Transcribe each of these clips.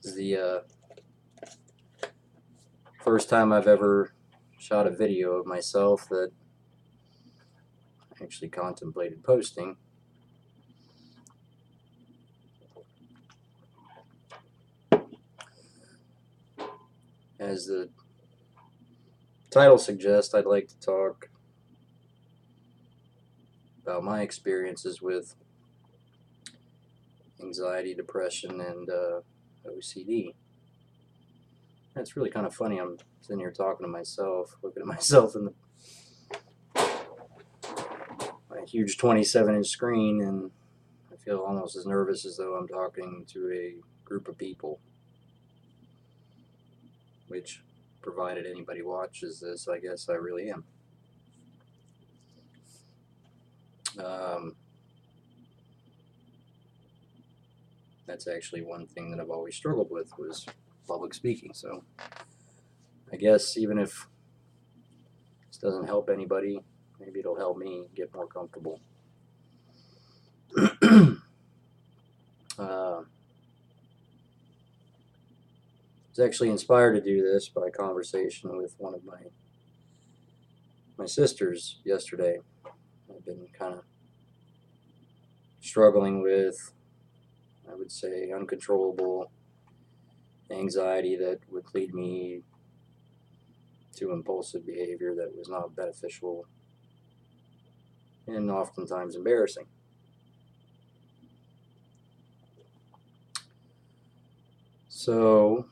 This is the first time I've ever shot a video of myself that I actually contemplated posting. As the title suggests, I'd like to talk about my experiences with anxiety, depression, and OCD. It's really kind of funny. I'm sitting here talking to myself, looking at myself in my huge 27-inch screen, and I feel almost as nervous as though I'm talking to a group of people. Which, provided anybody watches this, I guess I really am. That's actually one thing that I've always struggled with, was public speaking. So I guess even if this doesn't help anybody, maybe it'll help me get more comfortable. I was actually inspired to do this by a conversation with one of my sisters yesterday. I've been kind of struggling with, I would say, uncontrollable anxiety that would lead me to impulsive behavior that was not beneficial and oftentimes embarrassing. So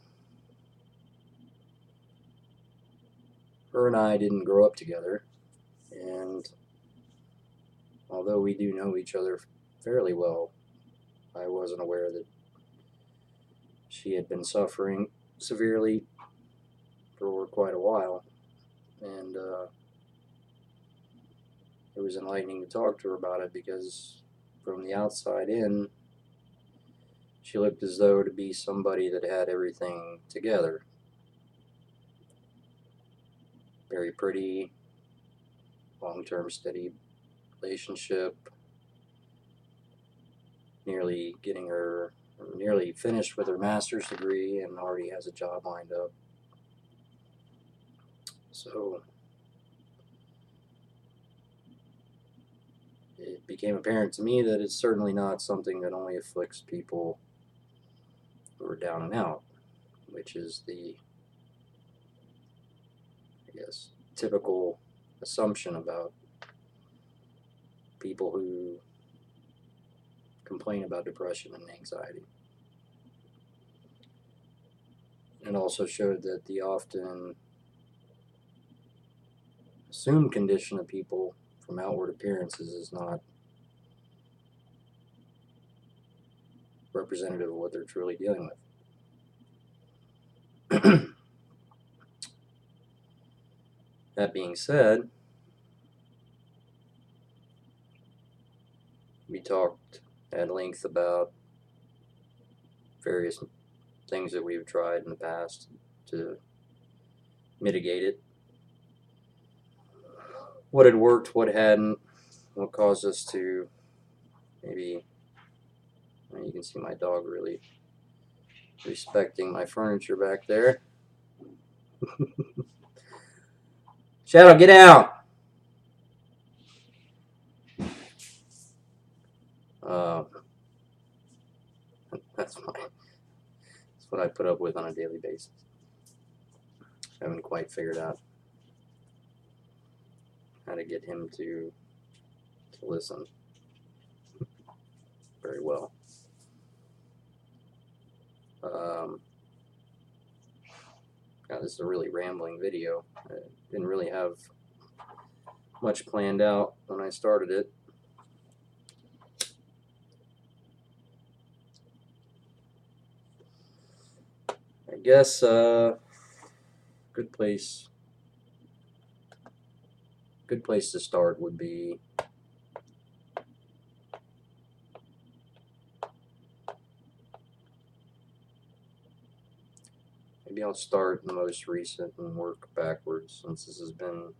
her and I didn't grow up together, and although we do know each other fairly well, I wasn't aware that she had been suffering severely for quite a while, and it was enlightening to talk to her about it, because from the outside in, she looked as though to be somebody that had everything together. Very pretty, long-term steady relationship, nearly finished with her master's degree and already has a job lined up. So it became apparent to me that it's certainly not something that only afflicts people who are down and out, which is the, I guess, typical assumption about people who complain about depression and anxiety. It also showed that the often assumed condition of people from outward appearances is not representative of what they're truly dealing with. That being said, we talked at length about various things that we've tried in the past to mitigate it. What had worked, what hadn't, what caused us to maybe, you can see my dog really respecting my furniture back there. Shadow, get out! That's what I put up with on a daily basis. I haven't quite figured out how to get him to listen very well. God, this is a really rambling video. I didn't really have much planned out when I started it. I guess good place to start would be maybe I'll start in the most recent and work backwards, since this has been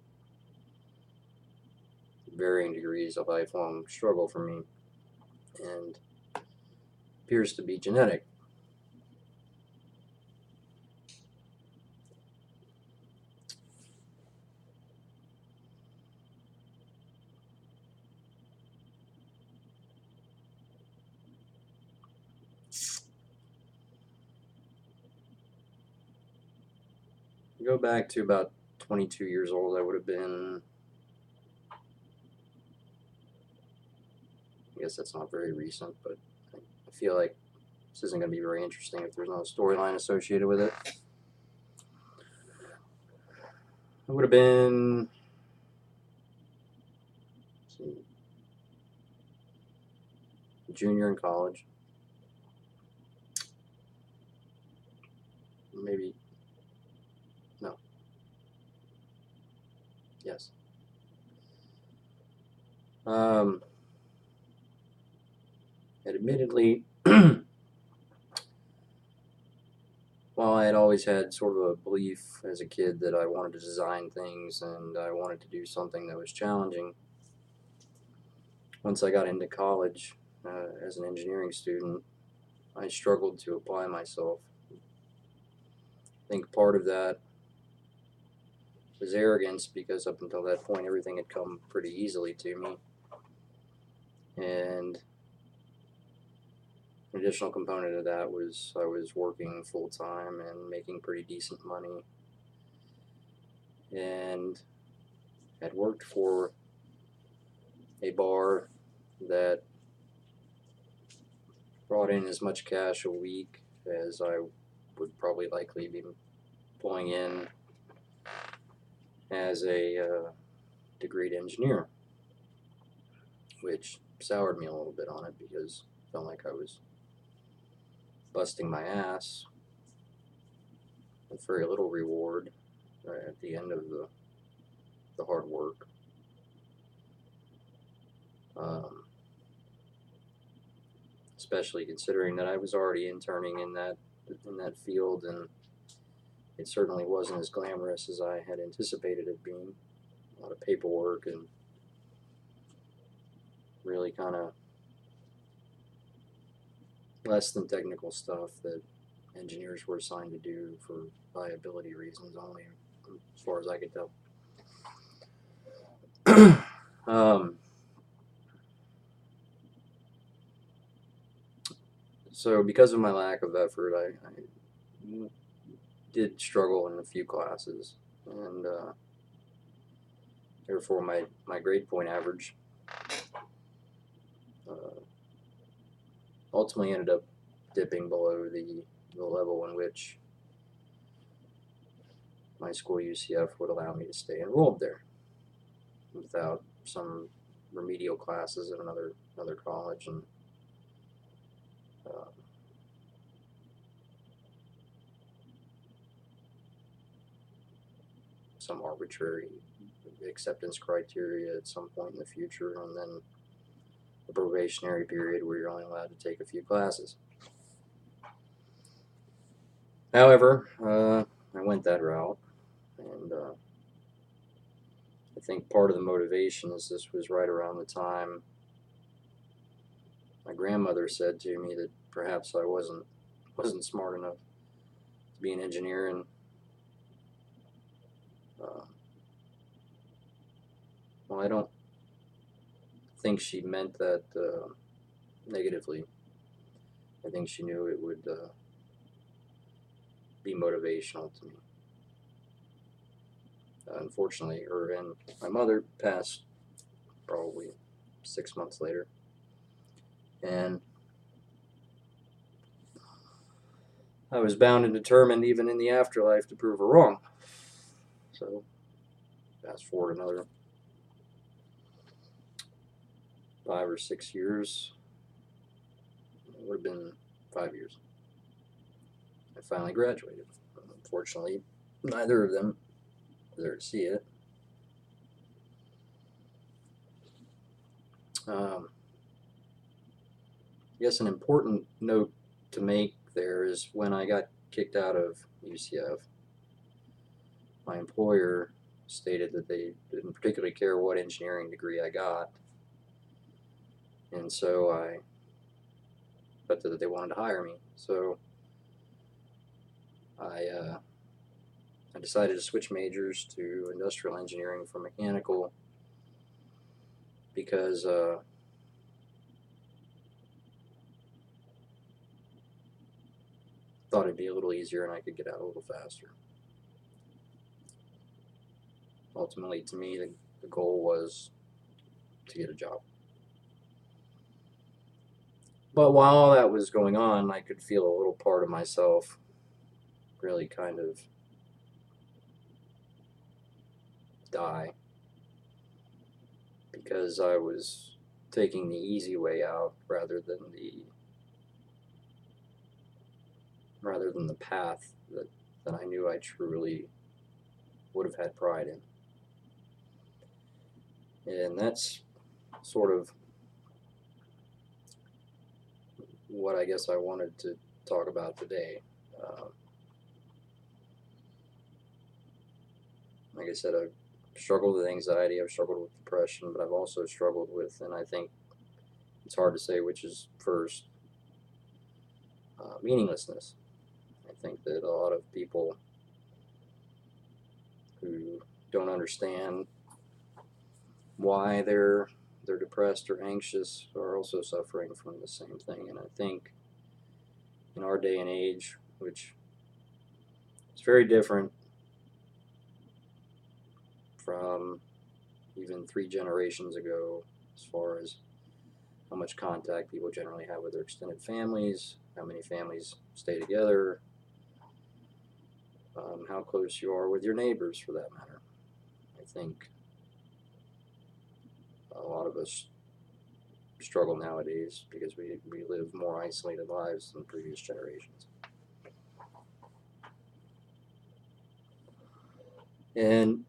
varying degrees of lifelong struggle for me and appears to be genetic. Go back to about 22 years old. I would have been, I guess that's not very recent, but I feel like this isn't going to be very interesting if there's no storyline associated with it. I would have been, let's see, a junior in college. Maybe, no, yes. And admittedly, while I had always had sort of a belief as a kid that I wanted to design things and I wanted to do something that was challenging, once I got into college as an engineering student, I struggled to apply myself. I think part of that was arrogance because up until that point everything had come pretty easily to me. And an additional component of that was I was working full time and making pretty decent money, and had worked for a bar that brought in as much cash a week as I would probably likely be pulling in as a degreed engineer, which soured me a little bit on it because I felt like I was busting my ass with very little reward at the end of the hard work. Especially considering that I was already interning in that field, and it certainly wasn't as glamorous as I had anticipated it being. A lot of paperwork and really kind of less than technical stuff that engineers were assigned to do for liability reasons only, as far as I could tell. So because of my lack of effort, I did struggle in a few classes, and therefore my grade point average ultimately ended up dipping below the level in which my school UCF would allow me to stay enrolled there without some remedial classes at another college, and some arbitrary acceptance criteria at some point in the future, and then a probationary period where you're only allowed to take a few classes. However, I went that route, and I think part of the motivation is this was right around the time my grandmother said to me that perhaps I wasn't smart enough to be an engineer, and well, I don't think she meant that negatively. I think she knew it would be motivational to me. Unfortunately, her and my mother passed probably 6 months later, and I was bound and determined, even in the afterlife, to prove her wrong. So, fast forward another 5 or 6 years, it would have been 5 years. I finally graduated. Unfortunately, neither of them were there to see it. I guess an important note to make there is when I got kicked out of UCF, my employer stated that they didn't particularly care what engineering degree I got, and so but that they wanted to hire me. So I decided to switch majors to industrial engineering from mechanical because thought it'd be a little easier and I could get out a little faster. ultimately, to me, the goal was to get a job. But while all that was going on, I could feel a little part of myself really kind of die, because I was taking the easy way out rather than the path that I knew I truly would have had pride in. And that's sort of what I guess I wanted to talk about today. Like I said, I've struggled with anxiety, I've struggled with depression, but I've also struggled with, and I think it's hard to say which is first, meaninglessness. I think that a lot of people who don't understand why they're depressed or anxious are also suffering from the same thing. And I think in our day and age, which is very different from even 3 generations ago, as far as how much contact people generally have with their extended families, how many families stay together, how close you are with your neighbors, for that matter. I think a lot of us struggle nowadays because we live more isolated lives than previous generations. And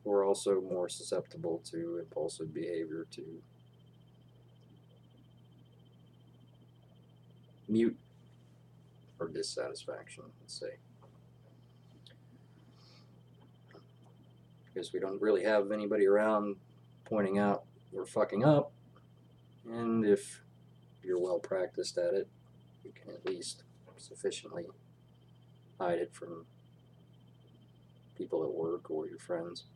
we're also more susceptible to impulsive behavior, to mute or dissatisfaction, let's say. Because we don't really have anybody around pointing out we're fucking up. And if you're well practiced at it, you can at least sufficiently hide it from people at work or your friends.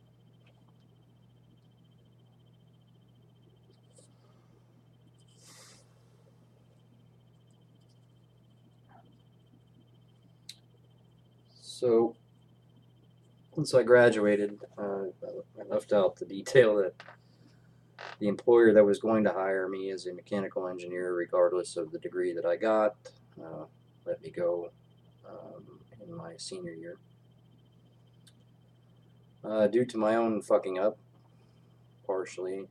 So, once I graduated, I left out the detail that the employer that was going to hire me as a mechanical engineer, regardless of the degree that I got, let me go in my senior year. Due to my own fucking up, partially.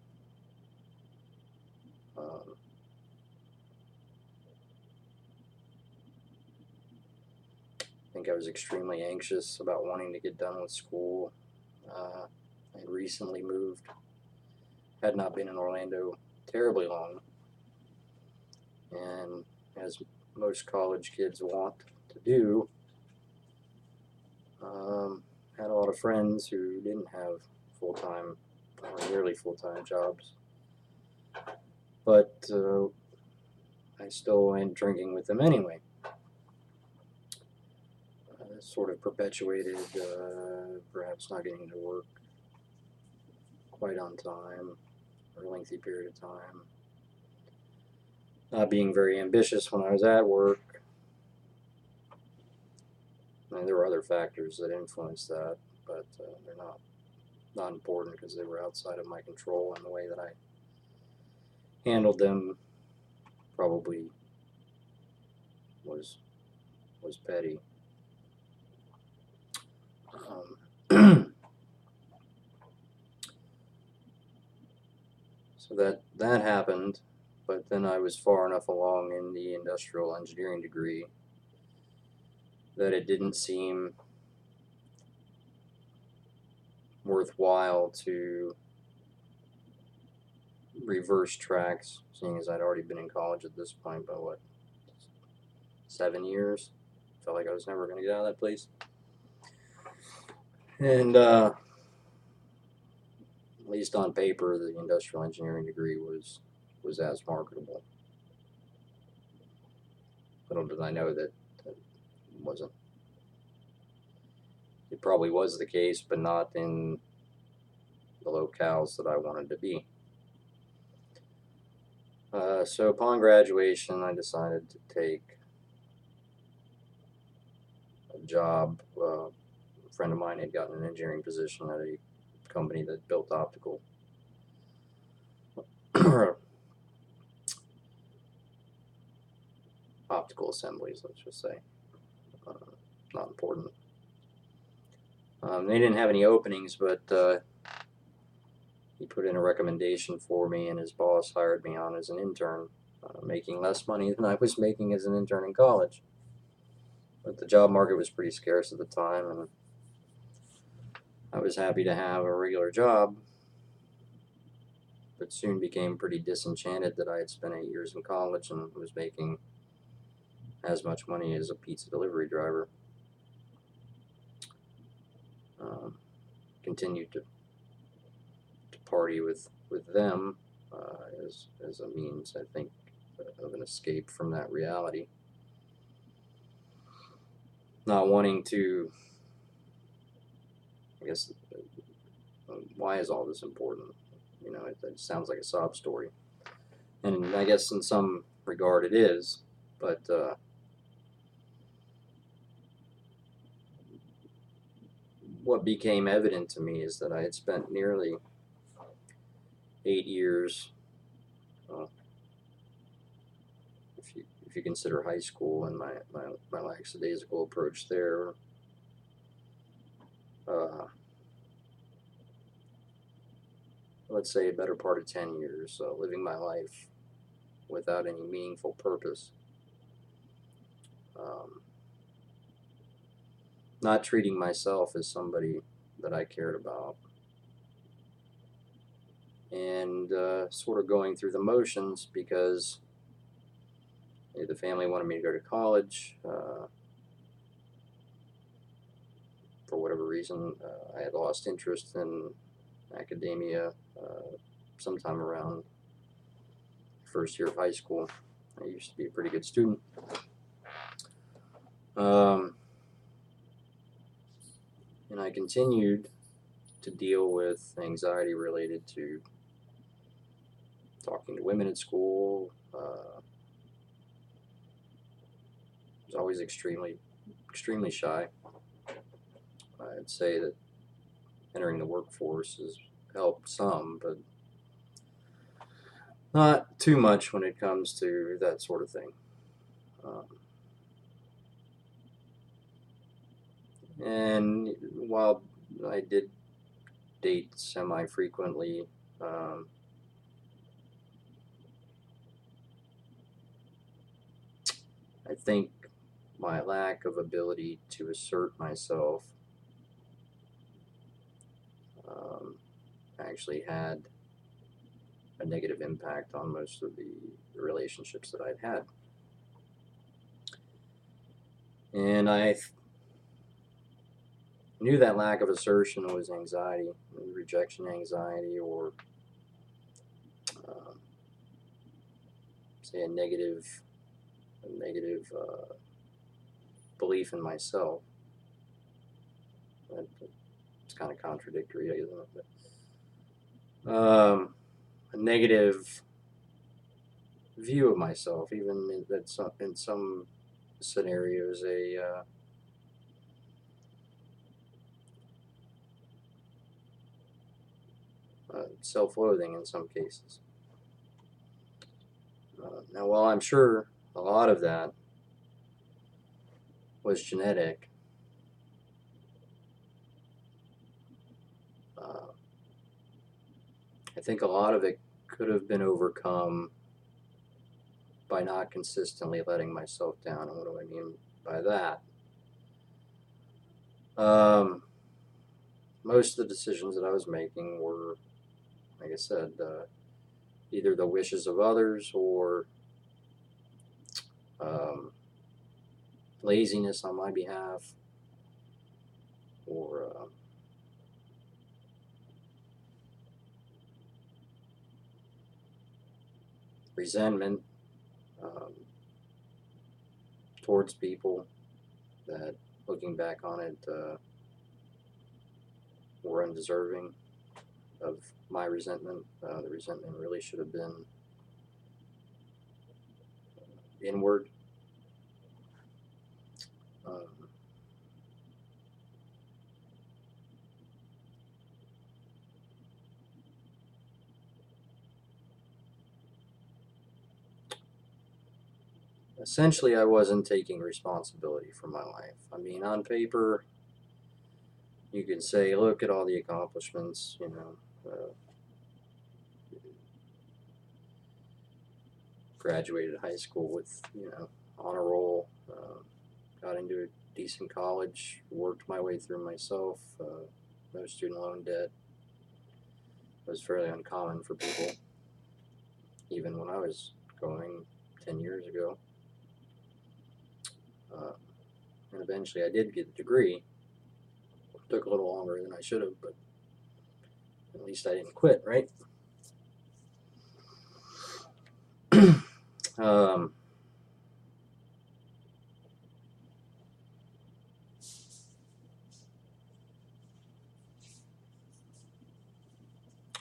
I think I was extremely anxious about wanting to get done with school. I had recently moved, had not been in Orlando terribly long, and as most college kids want to do, had a lot of friends who didn't have full-time or nearly full-time jobs, but I still went drinking with them anyway. Sort of perpetuated perhaps not getting to work quite on time for a lengthy period of time, not being very ambitious when I was at work. And there were other factors that influenced that, but they're not important because they were outside of my control, and the way that I handled them probably was petty. So that happened, but then I was far enough along in the industrial engineering degree that it didn't seem worthwhile to reverse tracks, seeing as I'd already been in college at this point by 7 years. Felt like I was never going to get out of that place. And at least on paper, the industrial engineering degree was as marketable. Little did I know that it wasn't. It probably was the case, but not in the locales that I wanted to be. So upon graduation, I decided to take a job friend of mine had gotten an engineering position at a company that built optical optical assemblies, let's just say. Uh, Not important. They didn't have any openings, but he put in a recommendation for me, and his boss hired me on as an intern, making less money than I was making as an intern in college. But the job market was pretty scarce at the time, and I was happy to have a regular job, but soon became pretty disenchanted that I had spent 8 years in college and was making as much money as a pizza delivery driver. Continued to party with them as a means, I think, of an escape from that reality. Not wanting to, I guess, why is all this important? You know, it sounds like a sob story. And I guess in some regard it is, but what became evident to me is that I had spent nearly 8 years, if you consider high school and my lackadaisical approach there, let's say a better part of 10 years living my life without any meaningful purpose. Not treating myself as somebody that I cared about, and sort of going through the motions because the family wanted me to go to college. For whatever reason, I had lost interest in academia sometime around first year of high school. I used to be a pretty good student. And I continued to deal with anxiety related to talking to women at school. I was always extremely shy. I'd say that entering the workforce has helped some, but not too much when it comes to that sort of thing. And while I did date semi-frequently, I think my lack of ability to assert myself actually had a negative impact on most of the relationships that I'd had. And I knew that lack of assertion was anxiety, rejection anxiety, or say a negative belief in myself. It's kind of contradictory, isn't it? A negative view of myself, even in some scenarios, a self-loathing in some cases. Now, while I'm sure a lot of that was genetic, I think a lot of it could have been overcome by not consistently letting myself down. And what do I mean by that? Most of the decisions that I was making were, like I said, either the wishes of others or laziness on my behalf, or resentment towards people that, looking back on it, were undeserving of my resentment. The resentment really should have been inward. essentially I wasn't taking responsibility for my life. I mean, on paper, you could say, look at all the accomplishments, graduated high school with, honor roll, got into a decent college, worked my way through myself, no student loan debt. It was fairly uncommon for people, even when I was going 10 years ago. And eventually I did get a degree. It took a little longer than I should have, but at least I didn't quit, right? um,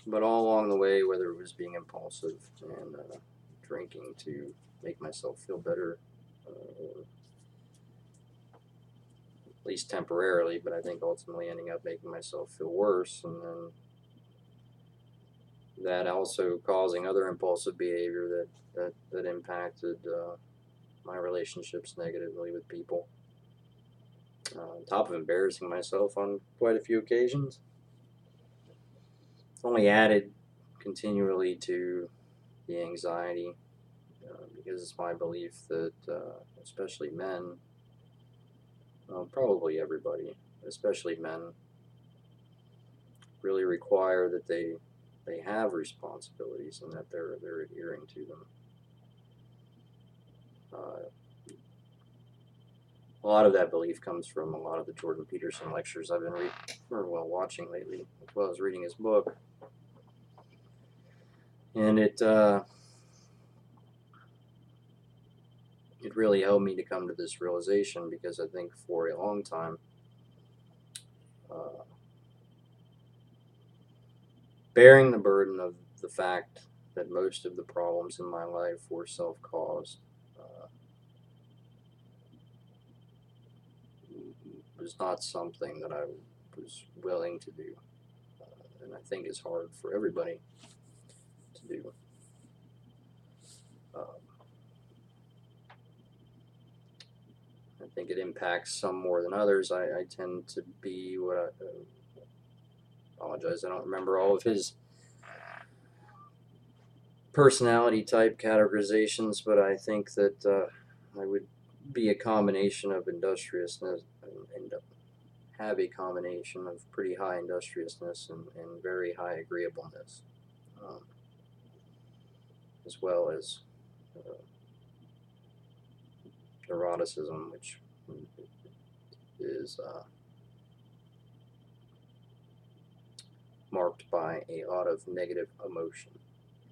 but all along the way, whether it was being impulsive and drinking to make myself feel better, or at least temporarily, but I think ultimately ending up making myself feel worse, and then that also causing other impulsive behavior that impacted my relationships negatively with people. On top of embarrassing myself on quite a few occasions, it's only added continually to the anxiety, because it's my belief that especially men, probably everybody, especially men, really require that they have responsibilities and that they're adhering to them. A lot of that belief comes from a lot of the Jordan Peterson lectures I've been watching lately, as well as reading his book. And it really helped me to come to this realization, because I think for a long time, bearing the burden of the fact that most of the problems in my life were self-caused was not something that I was willing to do, and I think it's hard for everybody to do. I think it impacts some more than others. I tend to be what I apologize, I don't remember all of his personality type categorizations, but I think that I would be a combination of industriousness and have a combination of pretty high industriousness and very high agreeableness, as well as neuroticism, which is marked by a lot of negative emotion,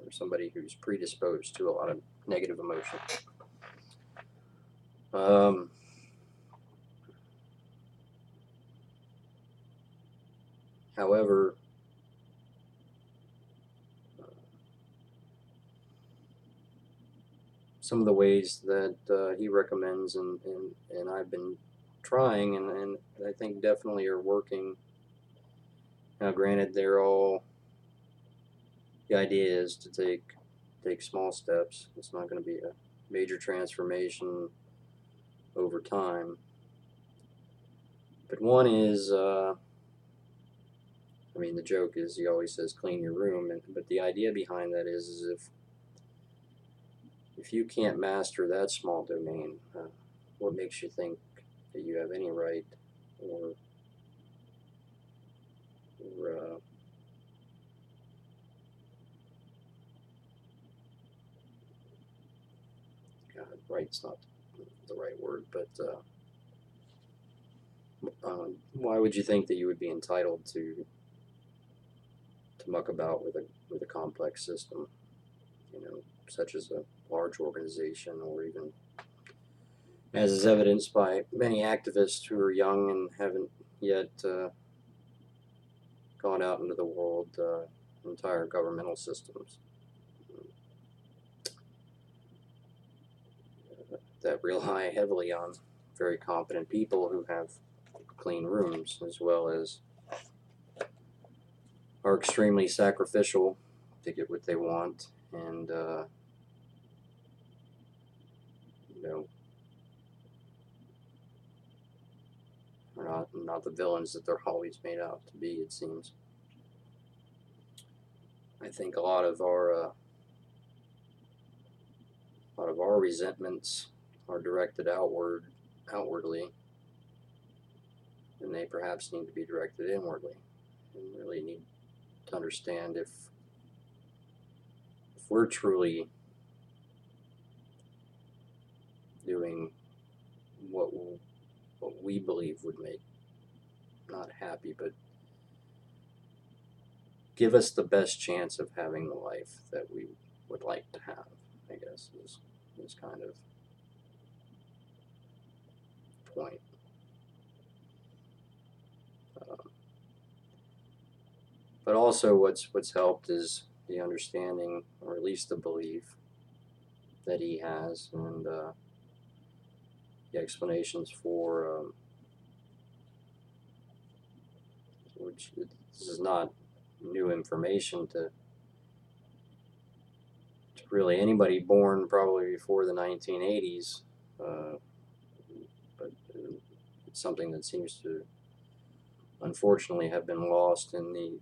or somebody who's predisposed to a lot of negative emotion. However, some of the ways that he recommends and I've been trying and I think definitely are working. Now, granted, they're all, the idea is to take small steps. It's not going to be a major transformation over time. But one is, I mean, the joke is he always says clean your room, but the idea behind that is if you can't master that small domain, what makes you think that you have any right or God, right's not the right word, but why would you think that you would be entitled to muck about with a complex system, such as a large organization, or even, as is evidenced by many activists who are young and haven't yet gone out into the world, entire governmental systems that rely heavily on very competent people who have clean rooms, as well as are extremely sacrificial to get what they want, and you know, are not the villains that they're always made out to be, it seems. I think a lot of our resentments are directed outwardly, and they perhaps need to be directed inwardly, and really need to understand if we're truly doing what we believe would make, not happy, but give us the best chance of having the life that we would like to have, I guess, is kind of point. But also what's helped is the understanding, or at least the belief, that he has, and the explanations for which this is not new information to really anybody born probably before the 1980s, but it's something that seems to unfortunately have been lost in the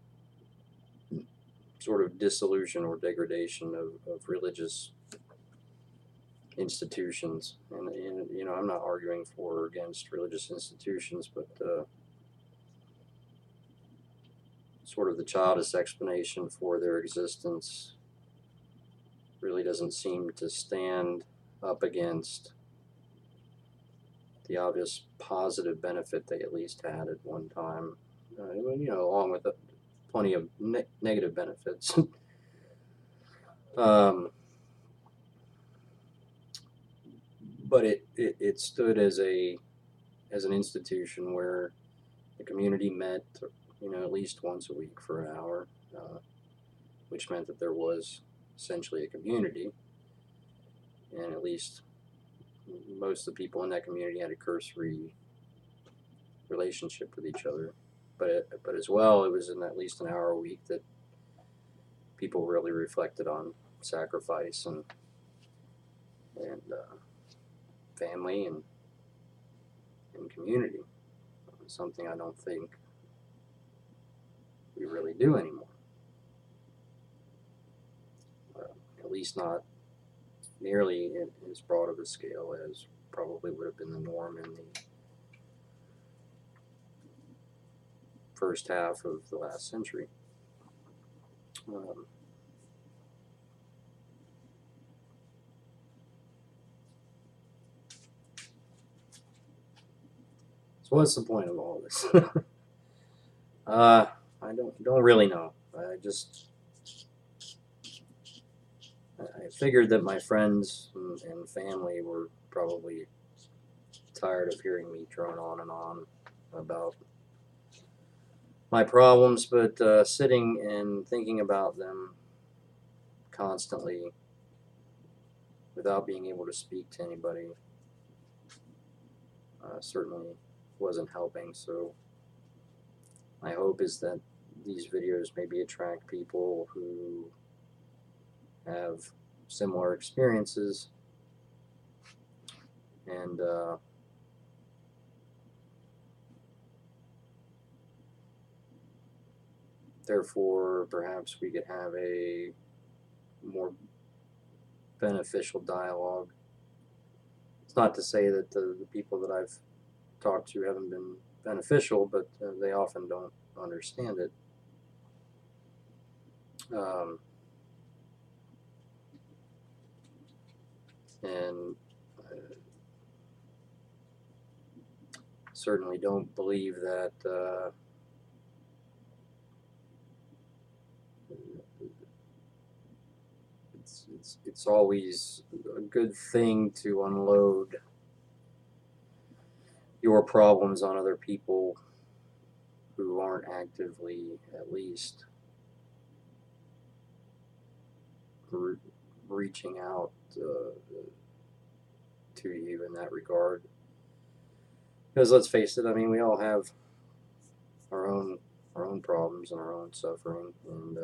sort of dissolution or degradation of religious institutions. And you know, I'm not arguing for or against religious institutions, but sort of the childish explanation for their existence really doesn't seem to stand up against the obvious positive benefit they at least had at one time, you know, along with plenty of negative benefits. But it stood as an institution where the community met, you know, at least once a week for an hour, which meant that there was essentially a community, and at least most of the people in that community had a cursory relationship with each other. But as well, it was in at least an hour a week that people really reflected on sacrifice and family and community. Something I don't think we really do anymore. At least not nearly as broad of a scale as probably would have been the norm in the first half of the last century. So what's the point of all this? I don't really know. I figured that my friends and family were probably tired of hearing me drone on and on about my problems, but sitting and thinking about them constantly without being able to speak to anybody certainly wasn't helping. So my hope is that these videos maybe attract people who have similar experiences, and therefore perhaps we could have a more beneficial dialogue. It's not to say that the people that I've talked to haven't been beneficial, but they often don't understand it. And certainly don't believe that it's always a good thing to unload your problems on other people who aren't actively, at least, reaching out to you in that regard. Because let's face it, I mean, we all have our own problems and our own suffering, and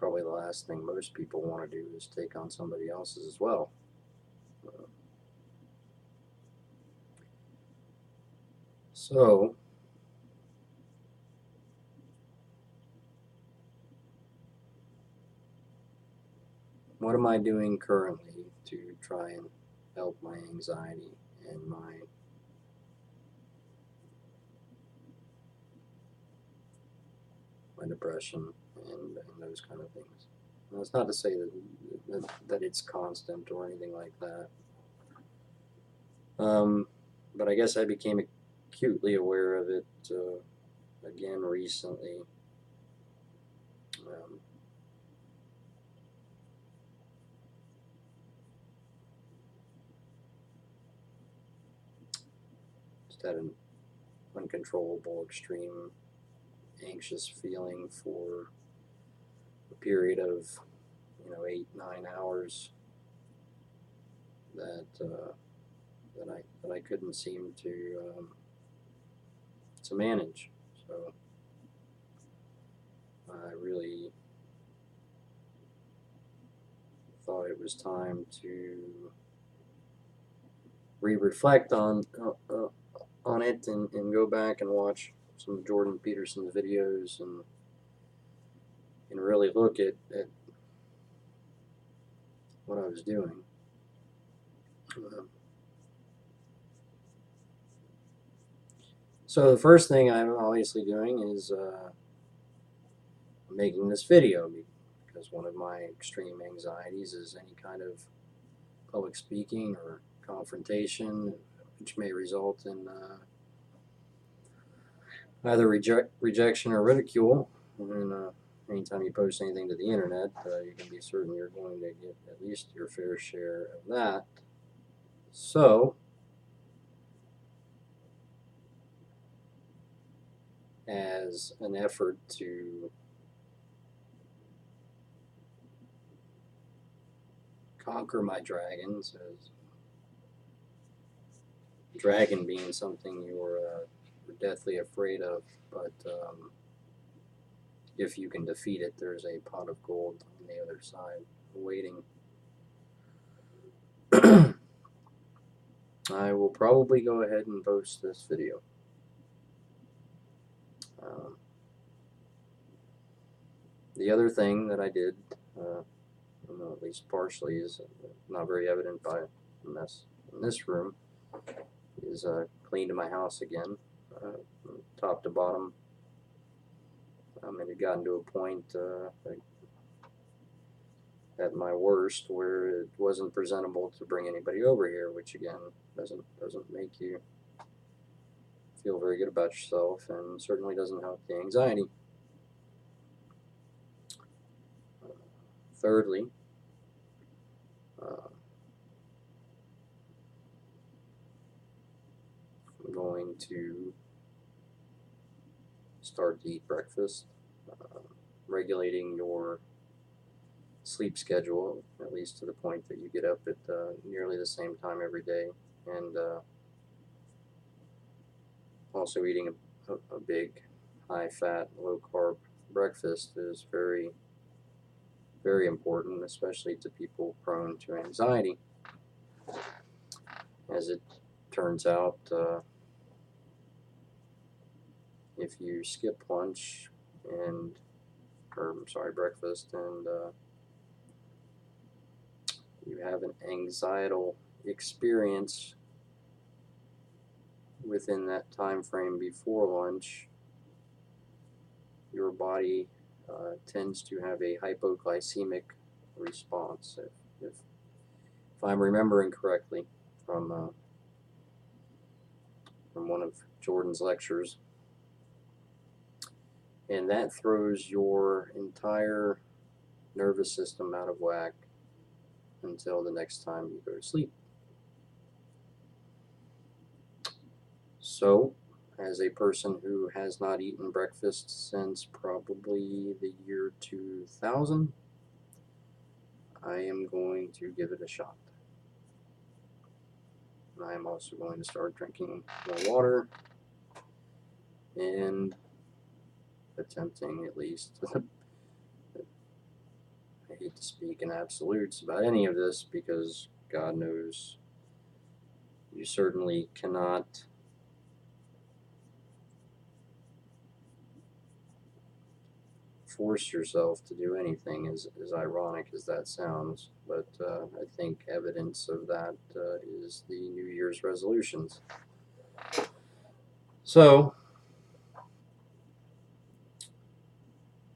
probably the last thing most people want to do is take on somebody else's as well. So, what am I doing currently to try and help my anxiety and my depression and those kind of things? Now, it's not to say that it's constant or anything like that. But I guess I became acutely aware of it again recently. Just had an uncontrollable, extreme, anxious feeling for a period of 8-9 hours that I couldn't seem to manage. So I really thought it was time to reflect on it and go back and watch some of Jordan Peterson's videos and really look at what I was doing. So the first thing I'm obviously doing is making this video, because one of my extreme anxieties is any kind of public speaking or confrontation, which may result in either rejection or ridicule. And anytime you post anything to the internet, you can be certain you're going to get at least your fair share of that. So, as an effort to conquer my dragons, as dragon being something you're deathly afraid of, but if you can defeat it, there's a pot of gold on the other side waiting. I will probably go ahead and post this video. The other thing that I did, at least partially, is not very evident by the mess in this room, is cleaned my house again, top to bottom. It had gotten to a point at my worst where it wasn't presentable to bring anybody over here, which again doesn't make you feel very good about yourself, and certainly doesn't help the anxiety. Thirdly, I'm going to start to eat breakfast, regulating your sleep schedule, at least to the point that you get up at nearly the same time every day, and also eating a big, high-fat, low-carb breakfast is very, very important, especially to people prone to anxiety. As it turns out, if you skip lunch breakfast, and you have an anxietal experience within that time frame before lunch, your body tends to have a hypoglycemic response, if I'm remembering correctly from one of Jordan's lectures. And that throws your entire nervous system out of whack until the next time you go to sleep. So, as a person who has not eaten breakfast since probably the year 2000, I am going to give it a shot. I am also going to start drinking more water and attempting at least I hate to speak in absolutes about any of this because God knows you certainly cannot force yourself to do anything, as ironic as that sounds. But I think evidence of that is the New Year's resolutions. So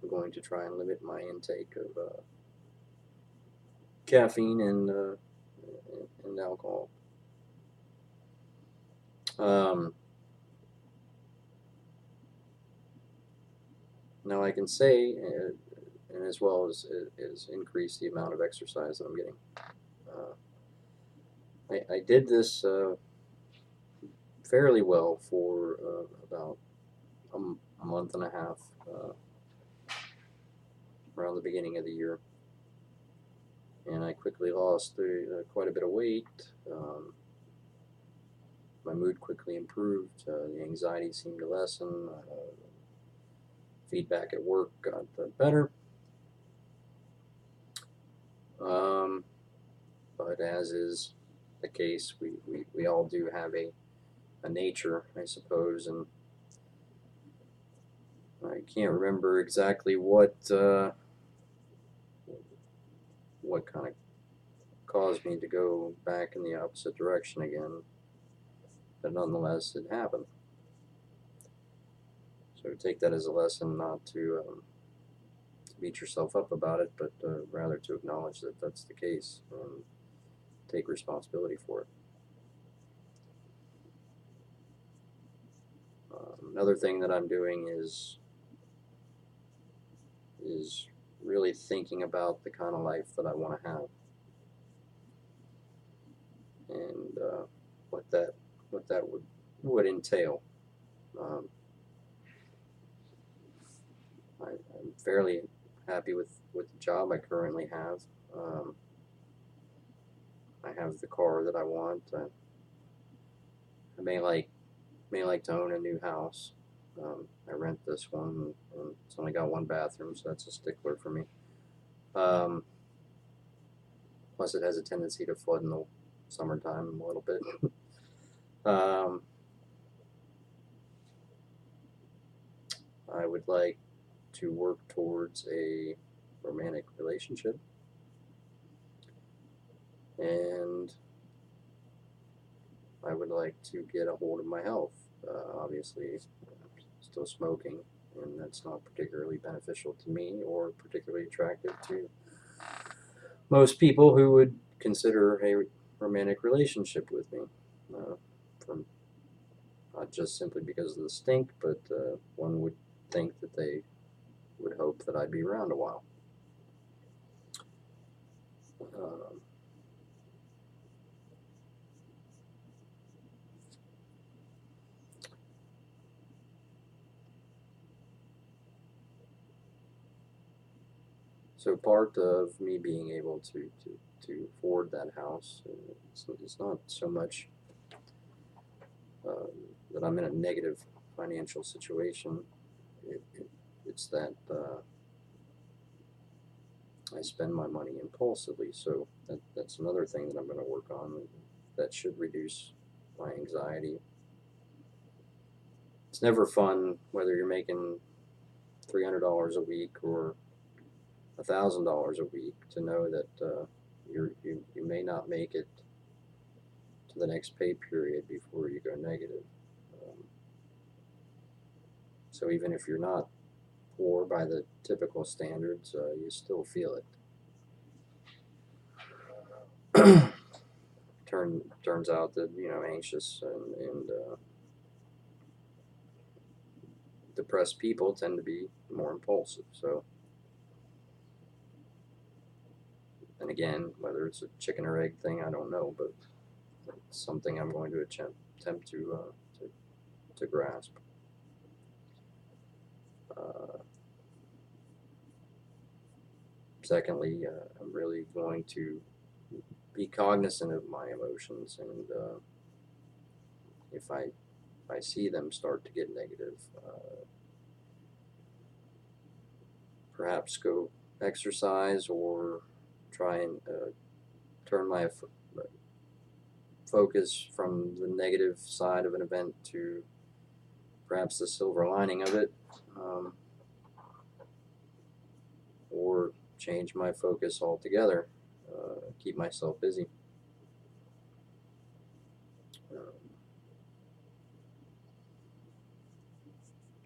I'm going to try and limit my intake of caffeine and alcohol. Um, Now I can say, and as well as increase the amount of exercise that I'm getting. I did this fairly well for about a month and a half around the beginning of the year, and I quickly lost quite a bit of weight. My mood quickly improved. The anxiety seemed to lessen. Feedback at work got better. Um, but as is the case, we all do have a nature, I suppose, and I can't remember exactly what kind of caused me to go back in the opposite direction again, but nonetheless, it happened. So take that as a lesson, not to beat yourself up about it, but rather to acknowledge that that's the case and take responsibility for it. Another thing that I'm doing is really thinking about the kind of life that I want to have, and what that would entail. Um, I'm fairly happy with the job I currently have. Um, I have the car that I want. I may like to own a new house. I rent this one, and it's only got one bathroom, so that's a stickler for me. Um, Plus, it has a tendency to flood in the summertime a little bit. um, I would like to work towards a romantic relationship, and I would like to get a hold of my health. Obviously, I'm still smoking, and that's not particularly beneficial to me or particularly attractive to most people who would consider a romantic relationship with me. From not just simply because of the stink, but one would think that they would hope that I'd be around a while. Um, so part of me being able to afford that house, it's not so much that I'm in a negative financial situation. It's that I spend my money impulsively. So that's another thing that I'm going to work on. That should reduce my anxiety. It's never fun whether you're making $300 a week or $1,000 a week to know that you may not make it to the next pay period before you go negative. Um, so even if you're not poor by the typical standards, you still feel it. Turns out that anxious and depressed people tend to be more impulsive. So, and again, whether it's a chicken or egg thing, I don't know, but it's something I'm going to attempt to grasp. Uh, Secondly, I'm really going to be cognizant of my emotions, and if I see them start to get negative, perhaps go exercise or try and turn my focus from the negative side of an event to perhaps the silver lining of it, or change my focus altogether, keep myself busy.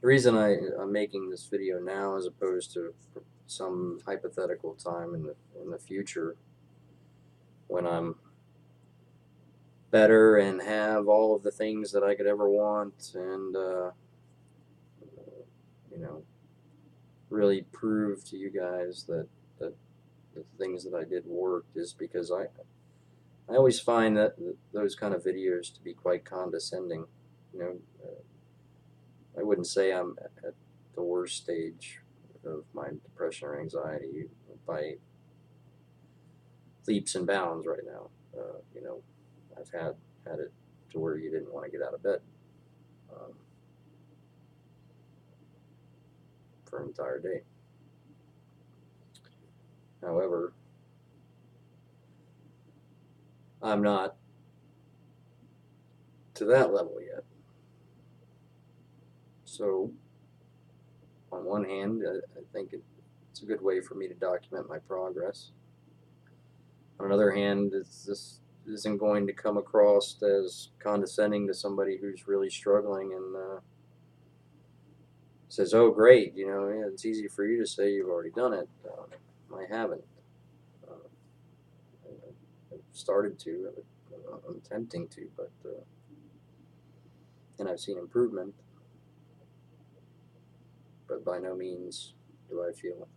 The reason I'm making this video now as opposed to some hypothetical time in the future when I'm better and have all of the things that I could ever want, and you know, really prove to you guys that the things that I did worked, is because I always find that those kind of videos to be quite condescending. You know, I wouldn't say I'm at the worst stage of my depression or anxiety by leaps and bounds right now. You know, I've had it to where you didn't want to get out of bed for an entire day. However, I'm not to that level yet. So, on one hand, I think it's a good way for me to document my progress. On another hand, this isn't going to come across as condescending to somebody who's really struggling and says, "Oh, great, you know, yeah, it's easy for you to say you've already done it." I haven't. I've started to. I'm attempting to, but and I've seen improvement, but by no means do I feel,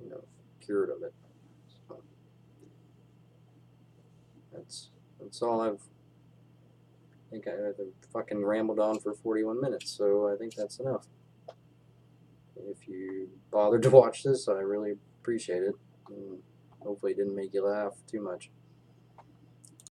you know, cured of it. So that's all I think I've fucking rambled on for 41 minutes, so I think that's enough. If you bothered to watch this, I really appreciate it. And hopefully it didn't make you laugh too much.